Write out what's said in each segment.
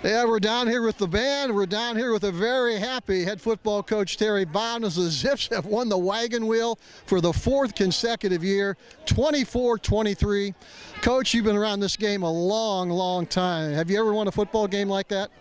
Yeah, we're down here with the band. We're down here with a very happy head football coach, Terry Bowden, as the Zips have won the wagon wheel for the 4th consecutive year, 24-23. Coach, you've been around this game a long, long time. Have you ever won a football game like that?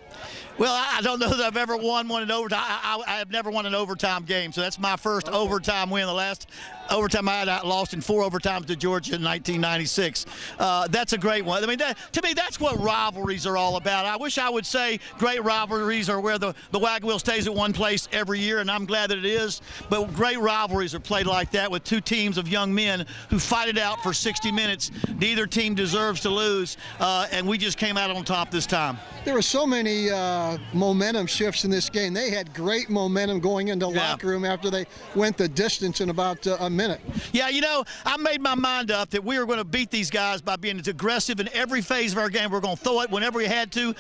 Well, I don't know that I've ever won one in overtime. I have never won an overtime game, so that's my first overtime win. The last overtime I lost in 4 overtimes to Georgia in 1996. That's a great one. I mean, to me, that's what rivalries are all about. I wish I would say great rivalries are where the wagon wheel stays at one place every year, and I'm glad that it is. But great rivalries are played like that with 2 teams of young men who fight it out for 60 minutes. Neither team deserves to lose, and we just came out on top this time. There were so many momentum shifts in this game. They had great momentum going into locker room after they went the distance in about a minute. Yeah, you know, I made my mind up that we were going to beat these guys by being aggressive in every phase of our game. We're going to throw it whenever we had to,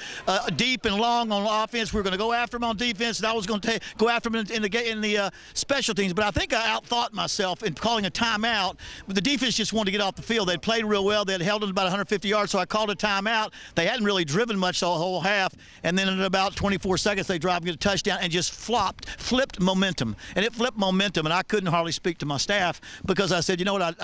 deep and long on offense. We were going to go after them on defense, and I was going to go after them in the special teams. But I think I outthought myself in calling a timeout. But the defense just wanted to get off the field. They'd played real well. They had held it about 150 yards, so I called a timeout. They hadn't really driven much the whole half, and then in about 24 seconds they drive and get a touchdown and just flipped momentum. And it flipped momentum, and I couldn't hardly speak to my staff because I said, you know what,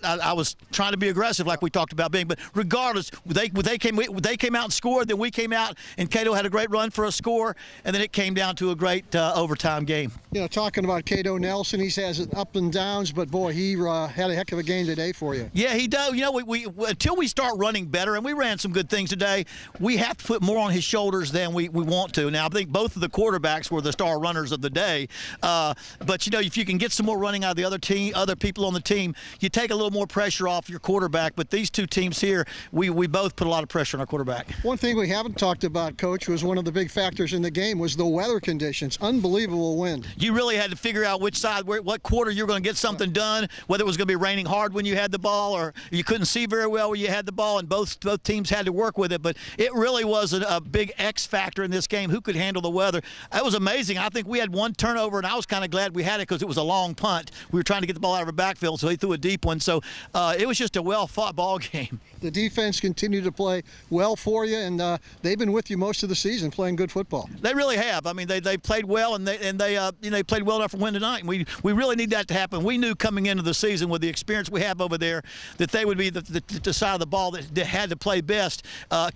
I was trying to be aggressive like we talked about being, but regardless, they came out and scored, then we came out and Cato had a great run for a score, and then it came down to a great overtime game. You know, talking about Cato Nelson, he has up and downs, but boy, he had a heck of a game today for you. Yeah, he does. You know, we until we start running better, and we ran some good things today, we have to put more on his shoulders than we want to. Now, I think both of the quarterbacks were the star runners of the day, but you know, if you can get some more running out of the other people on the team, you take a little more pressure off your quarterback. But these 2 teams here, we both put a lot of pressure on our quarterback. One thing we haven't talked about, Coach, was one of the big factors in the game was the weather conditions. Unbelievable wind. You really had to figure out which side, what quarter you're going to get something done, whether it was going to be raining hard when you had the ball or you couldn't see very well when you had the ball, and both teams had to work with it. But it really was a big X factor in this game. Who could handle the weather? It was amazing. I think we had 1 turnover, and I was kind of glad we had it because it was a long punt. We were trying to get the ball out of our backfield, so he threw a deep one. So it was just a well-fought ball game. The defense continued to play well for you, and they've been with you most of the season playing good football. They really have. I mean, they played well, and they played well enough to win tonight. And we really need that to happen. We knew coming into the season with the experience we have over there that they would be the side of the ball that had to play best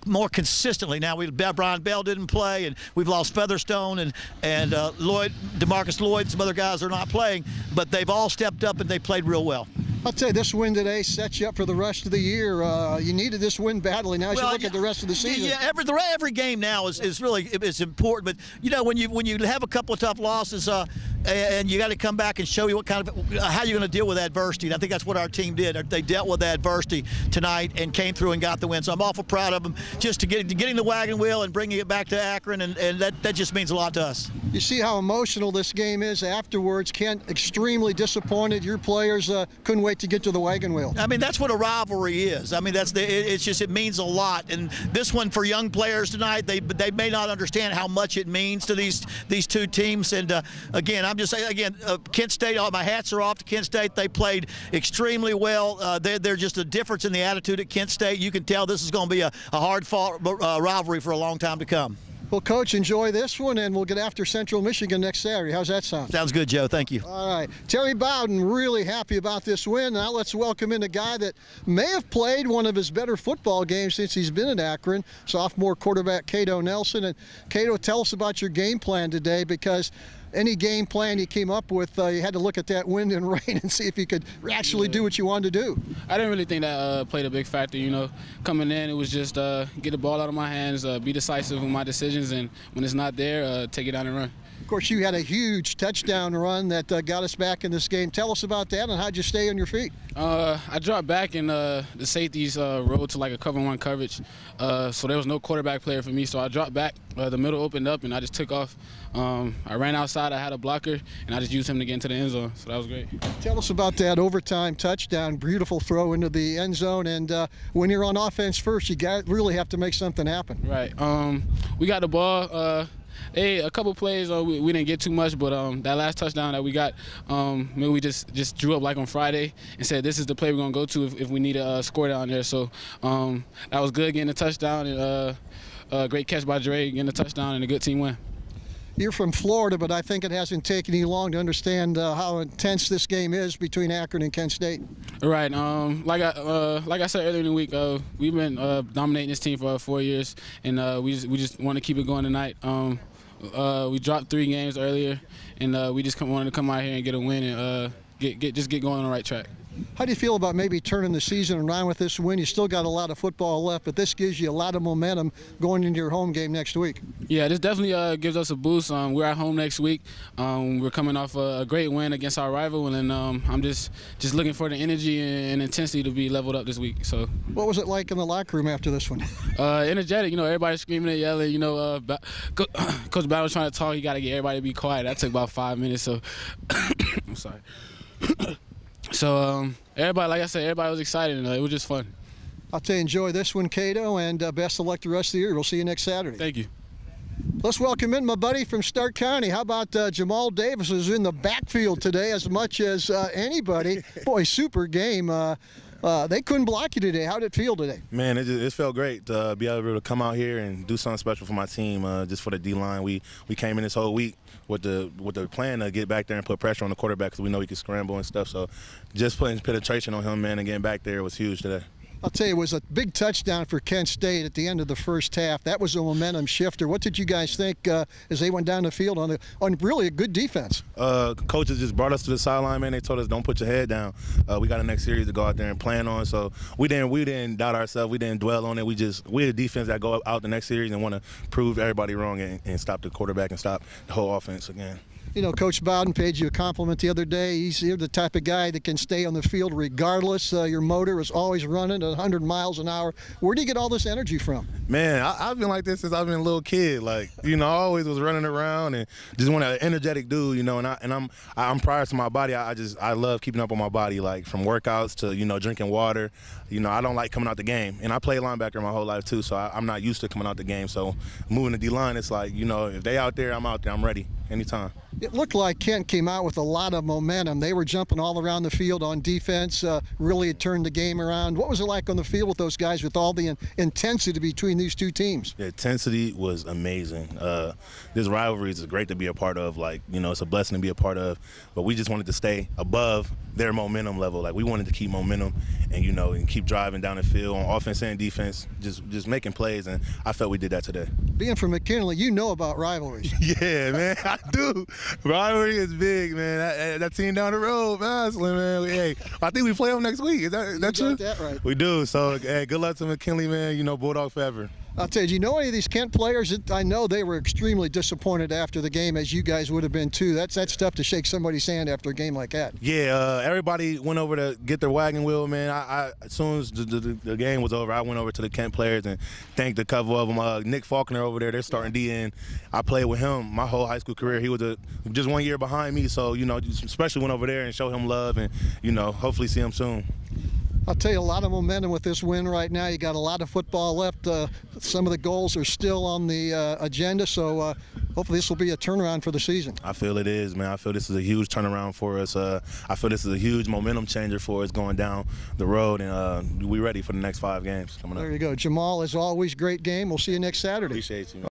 more consistently. Now, Brian Bell didn't play, and we've lost Featherstone and Lloyd, DeMarcus Lloyd, some other guys are not playing, but they've all stepped up and they played real well. I'll tell you, this win today sets you up for the rest of the year. You needed this win badly. Now as you look at the rest of the season. Yeah, every game now is really important. But you know, when you have a couple of tough losses, and you got to come back and show you what kind of how you're going to deal with adversity. And I think that's what our team did. They dealt with adversity tonight and came through and got the win. So I'm awful proud of them just to getting the wagon wheel and bringing it back to Akron, and that just means a lot to us. You see how emotional this game is afterwards. Kent extremely disappointed. Your players couldn't wait to get to the wagon wheel. I mean, that's what a rivalry is. I mean, it means a lot. And this one for young players tonight, they may not understand how much it means to these 2 teams. And again, I'm just saying, Kent State, my hats are off to Kent State. They played extremely well. They're just a difference in the attitude at Kent State. You can tell this is going to be a hard-fought rivalry for a long time to come. Well, Coach, enjoy this one, and we'll get after Central Michigan next Saturday. How's that sound? Sounds good, Joe. Thank you. All right. Terry Bowden, really happy about this win. Now let's welcome in a guy that may have played one of his better football games since he's been in Akron, sophomore quarterback Cato Nelson. And Cato, tell us about your game plan today, because any game plan you came up with, you had to look at that wind and rain and see if you could actually do what you wanted to do. I didn't really think that played a big factor. You know, coming in, it was just get the ball out of my hands, be decisive with my decisions, and when it's not there, take it down and run. Of course, you had a huge touchdown run that got us back in this game. Tell us about that, and how'd you stay on your feet? I dropped back, and the safeties rolled to like a cover-1 coverage, so there was no quarterback player for me. So I dropped back, the middle opened up, and I just took off. I ran outside, I had a blocker, and I just used him to get into the end zone, so that was great. Tell us about that overtime touchdown, beautiful throw into the end zone, and when you're on offense first, you really have to make something happen. Right. We got the ball. A couple plays we didn't get too much, but that last touchdown that we got, maybe we just drew up like on Friday and said this is the play we're gonna go to if we need a score down there. So that was good getting a touchdown, and great catch by Dre getting a touchdown and a good team win. You're from Florida, but I think it hasn't taken you long to understand how intense this game is between Akron and Kent State. Right. Like I said earlier in the week, we've been dominating this team for 4 years, and we just want to keep it going tonight. We dropped 3 games earlier, and we just wanted to come out here and get a win and get going on the right track. How do you feel about maybe turning the season around with this win? You still got a lot of football left, but this gives you a lot of momentum going into your home game next week. Yeah, this definitely gives us a boost. We're at home next week. We're coming off a great win against our rival, and I'm just looking for the energy and intensity to be leveled up this week. So, what was it like in the locker room after this one? Energetic. Everybody screaming and yelling. Coach Battle was trying to talk. He got to get everybody to be quiet. That took about 5 minutes. So, I'm sorry. So everybody, like I said, everybody was excited, and it was just fun. I'll tell you, enjoy this one, Cato, and best of luck the rest of the year. We'll see you next Saturday. Thank you. Let's welcome in my buddy from Stark County. How about Jamal Davis, who's in the backfield today as much as anybody. Boy, super game. They couldn't block you today. How did it feel today? Man, it felt great to be able to come out here and do something special for my team, just for the D-line. We came in this whole week with the plan to get back there and put pressure on the quarterback because we know he can scramble and stuff. So just putting penetration on him, man, and getting back there was huge today. I'll tell you, it was a big touchdown for Kent State at the end of the first half. That was a momentum shifter. What did you guys think as they went down the field on really a good defense? Coaches just brought us to the sideline, man. They told us, don't put your head down. We got a next series to go out there and plan on. So we didn't doubt ourselves. We didn't dwell on it. We're the defense that go out the next series and want to prove everybody wrong and stop the quarterback and stop the whole offense again. You know, Coach Bowden paid you a compliment the other day. You're the type of guy that can stay on the field regardless. Your motor is always running at 100 miles an hour. Where do you get all this energy from? Man, I've been like this since I've been a little kid. Like, I always was running around and just want an energetic dude, and I'm prior to my body. I love keeping up on my body, like from workouts to, drinking water. I don't like coming out the game. And I played linebacker my whole life too, so I'm not used to coming out the game. So moving to D-line, it's like, if they out there, I'm out there. I'm ready anytime. It looked like Kent came out with a lot of momentum. They were jumping all around the field on defense, really had turned the game around. What was it like on the field with those guys with all the intensity between these two teams? The intensity was amazing. This rivalry is great to be a part of. Like, it's a blessing to be a part of. But we just wanted to stay above their momentum level. Like, we wanted to keep momentum and keep driving down the field on offense and defense, just making plays. And I felt we did that today. Being from McKinley, you know about rivalries. Yeah, man, I do. Rivalry is big, man. That team down the road, man. Hey, I think we play them next week. Is that true? You got that right. We do. So, hey, good luck to McKinley, man. Bulldog forever. I'll tell you, do you know any of these Kent players? I know they were extremely disappointed after the game, as you guys would have been too. That's tough to shake somebody's hand after a game like that. Yeah, everybody went over to get their wagon wheel, man. As soon as the game was over, I went over to the Kent players and thanked a couple of them. Nick Faulkner over there, they're starting DN. I played with him my whole high school career. He was just 1 year behind me, so, especially went over there and showed him love and, hopefully see him soon. I'll tell you, a lot of momentum with this win right now. You got a lot of football left. Some of the goals are still on the agenda, so hopefully this will be a turnaround for the season. I feel it is, man. I feel this is a huge turnaround for us. I feel this is a huge momentum changer for us going down the road, and we're ready for the next 5 games coming up. There you go. Jamal, as always, great game. We'll see you next Saturday. Appreciate you, man.